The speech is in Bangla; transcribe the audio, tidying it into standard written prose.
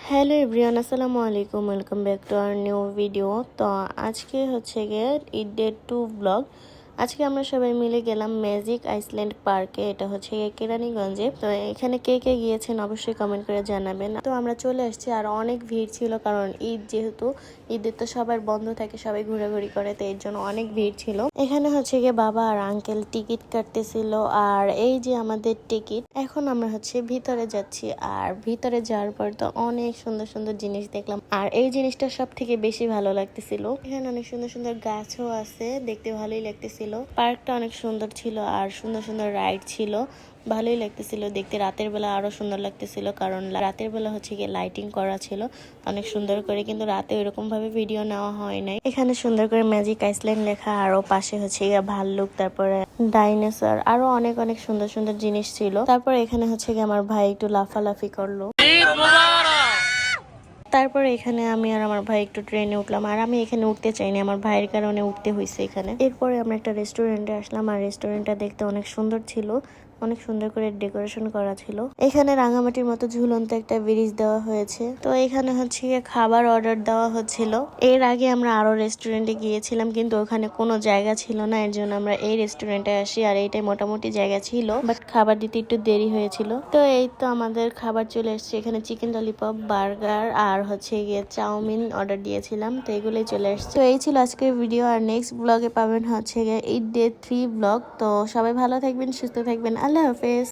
হ্যালো এভরিওয়ান, আসসালামু আলাইকুম। Welcome back to our new video. তো আজকে হচ্ছে গিয়ে ঈদ ডে 2 ব্লগ। আজকে আমরা সবাই মিলে গেলাম ম্যাজিক আইসল্যান্ড পার্কে। এটা হচ্ছে গিয়ে কেরানীগঞ্জে। তো এখানে কে কে গিয়েছেন অবশ্যই কমেন্ট করে জানাবেন। তো আমরা চলে আসছি, আর অনেক ভিড় ছিল, কারণ ঈদ যেহেতু, ঈদের তো সবার বন্ধ থাকে, সবাই ঘোরাঘুরি করে, তো এর জন্য অনেক ভিড় ছিল। এখানে হচ্ছে গিয়ে বাবা আর আঙ্কেল টিকিট কাটতেছিল, আর এই যে আমাদের টিকিট। এখন আমরা হচ্ছে ভিতরে যাচ্ছি, আর ভিতরে যাওয়ার পর তো অনেক সুন্দর সুন্দর জিনিস দেখলাম, আর এই জিনিসটা সব থেকে বেশি ভালো লাগতেছিল। এখানে অনেক সুন্দর সুন্দর গাছও আছে, দেখতে ভালোই লাগতেছিল। পার্কটা অনেক সুন্দর ছিল, আর সুন্দর সুন্দর রাইড ছিল, ভালোই লাগতেছিল দেখতে। রাতের বেলা আরো সুন্দর লাগতেছিল, কারণ রাতের বেলা হচ্ছে গিয়ে লাইটিং করা ছিল অনেক সুন্দর করে, কিন্তু রাতে ওইরকম ভাবে ভিডিও নেওয়া হয় নাই। এখানে সুন্দর করে ম্যাজিক আইসল্যান্ড লেখা, আরো পাশে হচ্ছে গিয়ে ভাল্লুক, তারপরে ডাইনোসর, আরো অনেক অনেক সুন্দর সুন্দর জিনিস ছিল। তারপর এখানে হচ্ছে গিয়ে আমার ভাই একটু লাফালাফি করলো। তারপর এখানে আমি আর আমার ভাই একটু ট্রেনে উঠলাম, আর আমি এখানে উঠতে চাইনি, আমার ভাইয়ের কারণে উঠতে হয়েছে এখানে। এরপরে আমরা একটা রেস্টুরেন্টে আসলাম, আর রেস্টুরেন্টটা দেখতে অনেক সুন্দর ছিল, অনেক সুন্দর করে ডেকোরেশন করা ছিল। এখানে রাঙামাটির মতো ঝুলন্ত একটা ব্রিজ দেওয়া হয়েছে। তো এখানে হচ্ছে খাবার অর্ডার দেওয়া হচ্ছিল। এর আগে আমরা আরো রেস্টুরেন্টে গিয়েছিলাম, কিন্তু ওখানে কোনো জায়গা ছিল না, এর জন্য আমরা এই রেস্টুরেন্টে আসি, আর এইটাই মোটামুটি জায়গা ছিল, বাট খাবার দিতে একটু দেরি হয়েছিল। তো এই তো আমাদের খাবার চলে এসেছে। এখানে চিকেন ললিপপ, বার্গার, আর হচ্ছে গিয়ে চাউমিন অর্ডার দিয়েছিলাম, তো এগুলোই চলে এসেছে। তো এই ছিল আজকের ভিডিও, আর নেক্সট ব্লগে পাবেন হচ্ছে গিয়ে ঈদ ডে 3 ব্লগ। তো সবাই ভালো থাকবেন, সুস্থ থাকবেন, আল্লাহ হাফেজ।